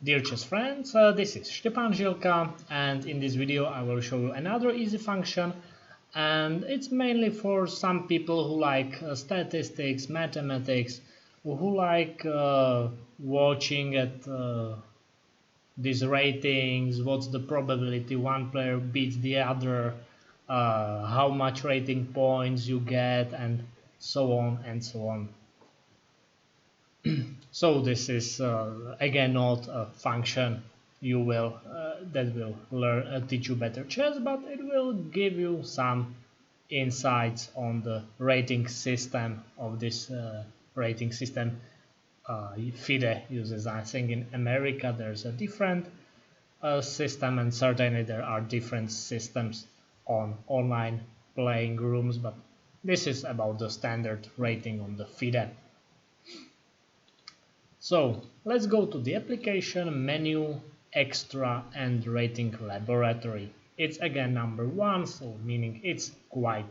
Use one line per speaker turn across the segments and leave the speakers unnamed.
Dear chess friends, this is Stepan Zilka, and in this video I will show you another easy function, and it's mainly for some people who like statistics, mathematics, who like watching at these ratings, what's the probability one player beats the other, how much rating points you get, and so on and so on. So this is again not a function you will that will teach you better chess, but it will give you some insights on the rating system of this rating system FIDE uses. I think in America there's a different system, and certainly there are different systems on online playing rooms, but this is about the standard rating on the FIDE. So let's go to the application menu, extra and rating laboratory. It's again number 1, so meaning it's quite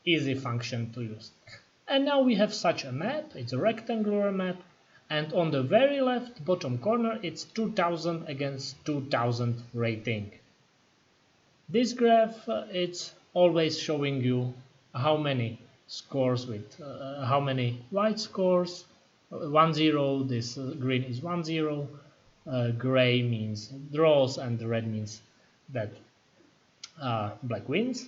easy function to use. And now we have such a map. It's a rectangular map, and on the very left bottom corner it's 2000 against 2000 rating. This graph it's always showing you how many scores with how many white scores. 1-0, this green is 1-0, gray means draws, and the red means that black wins.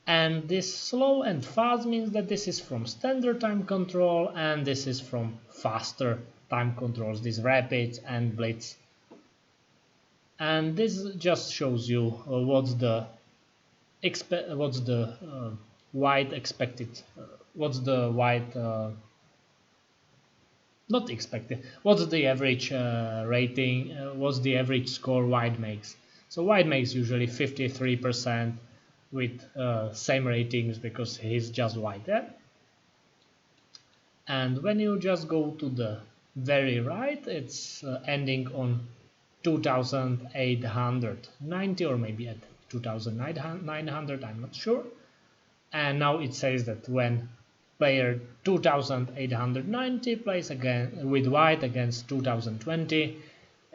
And this slow and fast means that this is from standard time control, and this is from faster time controls, these rapids and blitz. And this just shows you what's the white expected, what's the white not expected. What's the average rating? What's the average score white makes? So white makes usually 53% with same ratings because he's just white. Yeah? And when you just go to the very right, it's ending on 2890 or maybe at 2900. I'm not sure. And now it says that when player 2890 plays again with white against 2020,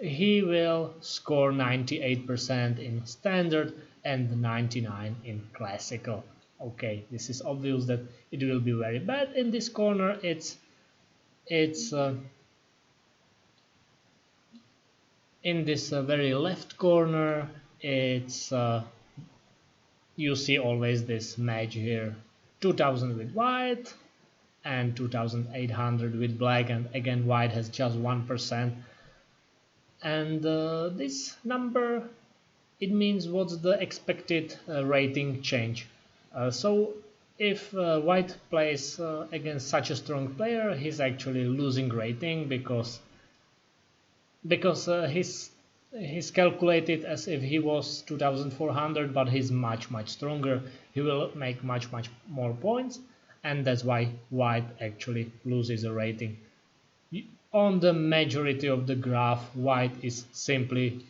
he will score 98% in standard and 99 in classical. Okay, this is obvious that it will be very bad. In this corner it's in this very left corner it's you see always this match here, 2000 with white and 2800 with black, and again white has just 1%. And this number, it means what's the expected rating change. So if white plays against such a strong player, he's actually losing rating because he's calculated as if he was 2400, but he's much stronger. He will make much more points, and that's why white actually loses a rating. On the majority of the graph, white is simply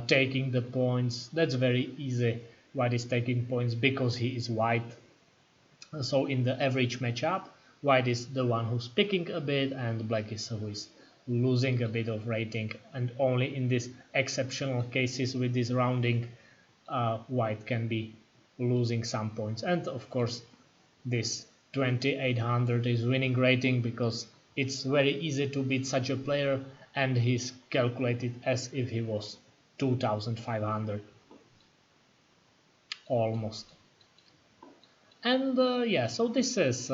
taking the points. That's very easy. White is taking points because he is white. So in the average matchup, white is the one who's picking a bit, and black is who is losing a bit of rating. And only in these exceptional cases with this rounding, white can be losing some points. And of course this 2800 is winning rating because it's very easy to beat such a player, and he's calculated as if he was 2500 almost. And yeah, so this is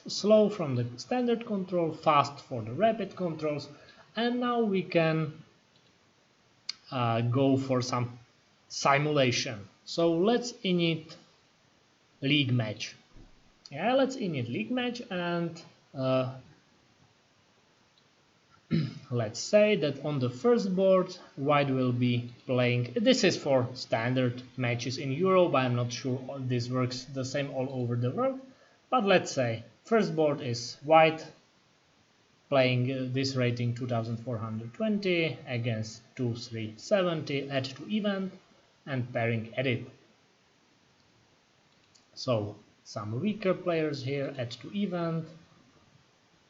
slow from the standard control, fast for the rapid controls, and now we can go for some simulation. So let's init league match. Yeah, let's init league match, and let's say that on the first board white will be playing. This is for standard matches in Europe. I'm not sure this works the same all over the world, but let's say first board is white playing this rating 2420 against 2370, add to event and pairing edit. So some weaker players here, add to event,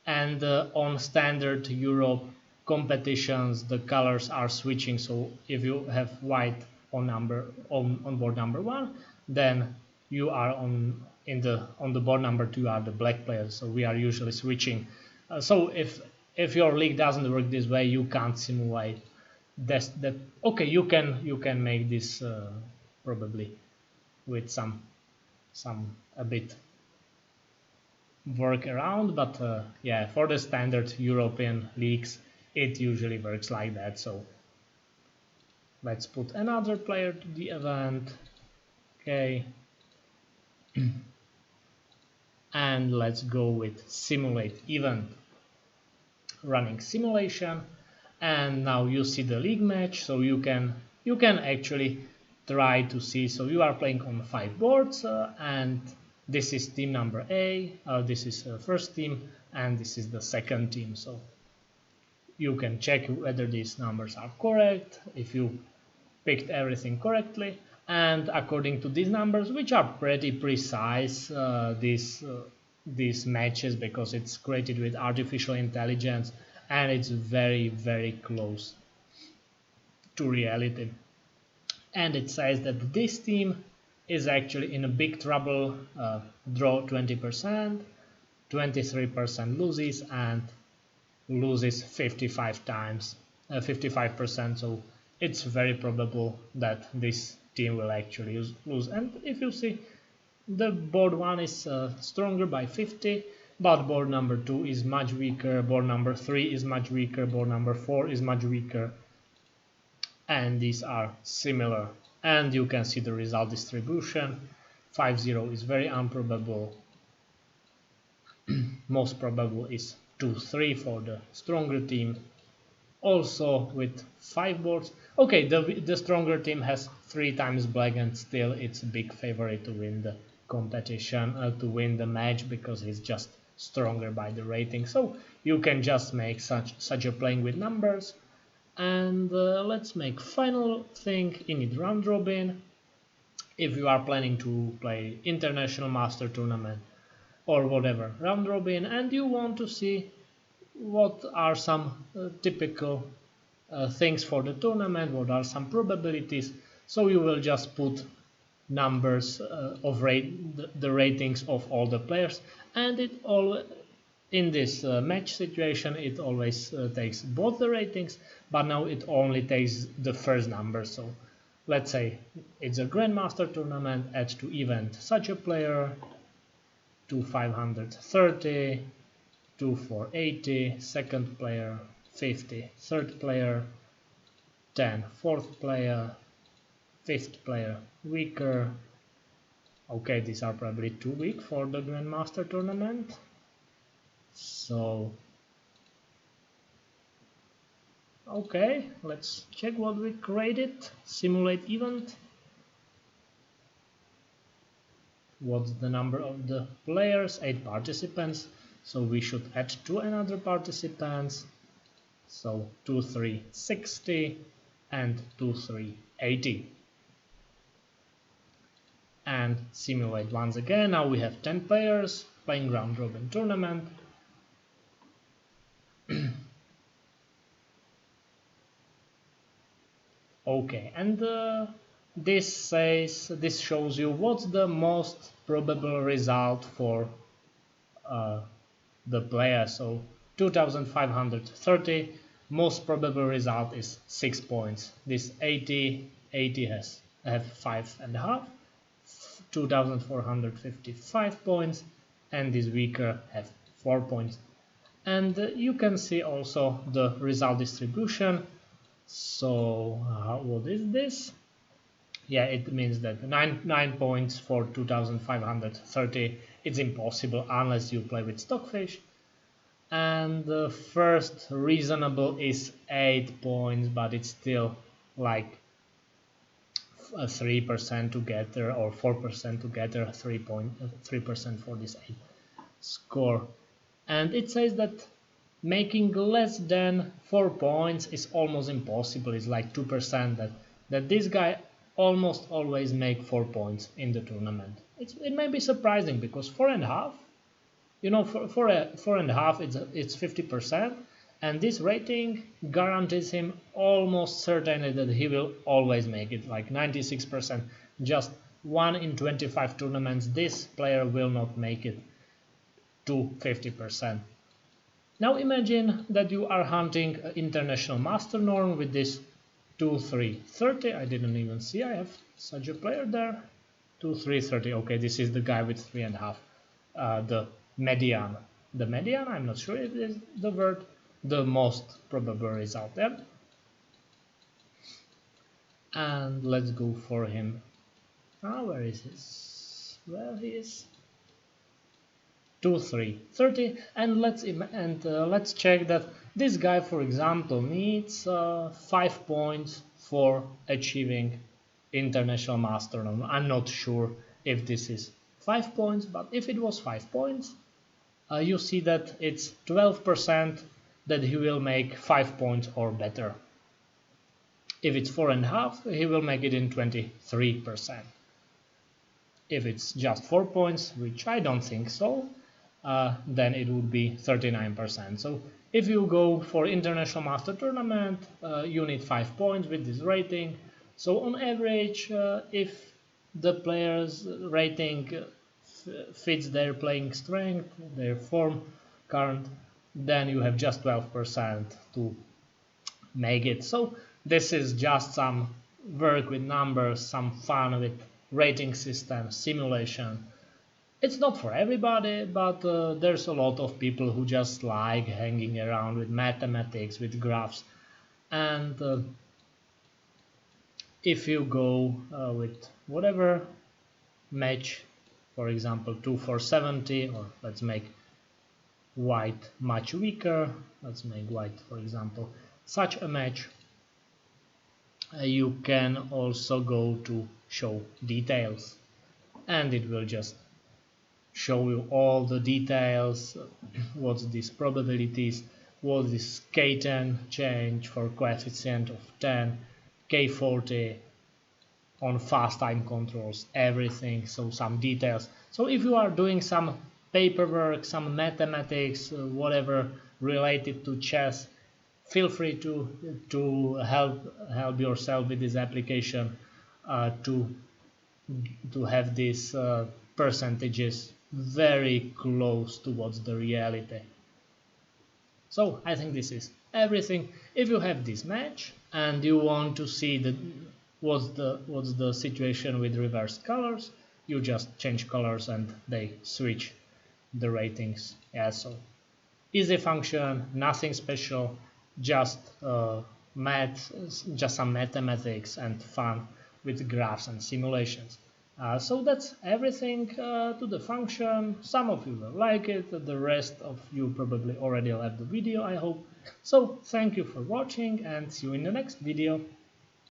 and on standard Europe competitions the colors are switching, so if you have white on board number 1, then you are on the board number 2 are the black players, so we are usually switching. So if your league doesn't work this way, you can't simulate that. Okay, you can make this probably with some a bit work around, but yeah, for the standard European leagues it usually works like that. So let's put another player to the event. Okay, and let's go with simulate event. Running simulation, and now you see the league match, so you can actually try to see. So you are playing on 5 boards, and this is team number A, this is first team, and this is the second team. So you can check whether these numbers are correct, if you picked everything correctly, and according to these numbers, which are pretty precise, these matches, because it's created with artificial intelligence and it's very, very close to reality. And it says that this team is actually in a big trouble, draw 20%, 23% loses, and loses 55 times, 55%. So it's very probable that this team will actually lose. And if you see, the board 1 is stronger by 50, but board number 2 is much weaker, board number 3 is much weaker, board number 4 is much weaker, and these are similar. And you can see the result distribution. 5-0 is very improbable. Most probable is 2-3 for the stronger team, also with 5 boards. Okay, the stronger team has 3 times black, and still it's a big favorite to win the competition, to win the match, because he's just stronger by the rating. So you can just make such a playing with numbers. And let's make final thing. You need round robin. If you are planning to play international master tournament or whatever, round robin, and you want to see what are some typical things for the tournament, what are some probabilities, so you will just put numbers of the ratings of all the players, and it all in this match situation it always takes both the ratings, but now it only takes the first number. So let's say it's a grandmaster tournament, add to event such a player, to 530, to 480, second player, 50, third player, 10, fourth player, fifth player, weaker. Okay, these are probably too weak for the grandmaster tournament. So okay, let's check what we created. Simulate event. What's the number of the players? 8 participants. So we should add 2 another participants. So 2, 3, 60 and 2, 3, 80. And simulate once again. Now we have 10 players playing round robin tournament. Okay, and this shows you what's the most probable result for the player. So 2530, most probable result is 6 points. This 80 have 5.5, 2455 points, and this weaker have 4 points. And you can see also the result distribution. So what is this? Yeah, it means that 9 points for 2530. It's impossible unless you play with stockfish. And the first reasonable is 8 points, but it's still like 3% together or 4% together, 3% for this 8 score. And it says that making less than 4 points is almost impossible. It's like 2% that this guy almost always make 4 points in the tournament. It may be surprising because 4.5, you know, for a 4.5 it's 50%, And this rating guarantees him almost certainly that he will always make it, like 96%. Just 1 in 25 tournaments this player will not make it to 50%. Now imagine that you are hunting an international master norm with this 2-3-30. I didn't even see I have such a player there. 2-3-30. Okay, this is the guy with 3.5. The median. The median, I'm not sure if it is the word. The most probable result there. And let's go for him. Where is this? Well, he is 2-3-30, and let's check that this guy, for example, needs 5 points for achieving international master norm. I'm not sure if this is 5 points, but if it was 5 points, you see that it's 12% that he will make 5 points or better. If it's 4.5, he will make it in 23%. If it's just 4 points, which I don't think so, then it would be 39%. So if you go for international master tournament, you need 5 points with this rating. So on average, if the player's rating fits their playing strength, their form current, then you have just 12% to make it. So this is just some work with numbers, some fun with rating system, simulation. It's not for everybody, but there's a lot of people who just like hanging around with mathematics, with graphs. And if you go with whatever match, for example 2-4-70, or let's make white much weaker, let's make white, for example, such a match, you can also go to show details, and it will just show you all the details, what's these probabilities, what is K10 change for coefficient of 10, K40 on fast time controls, everything, so some details. So if you are doing some paperwork, some mathematics, whatever related to chess, feel free to help yourself with this application to have these percentages very close towards the reality. So I think this is everything. If you have this match and you want to see what's the situation with reversed colors, you just change colors and they switch the ratings. Yeah, so easy function, nothing special, just just some mathematics and fun with graphs and simulations. So that's everything to the function. Some of you will like it, the rest of you probably already left the video, I hope. So thank you for watching and see you in the next video.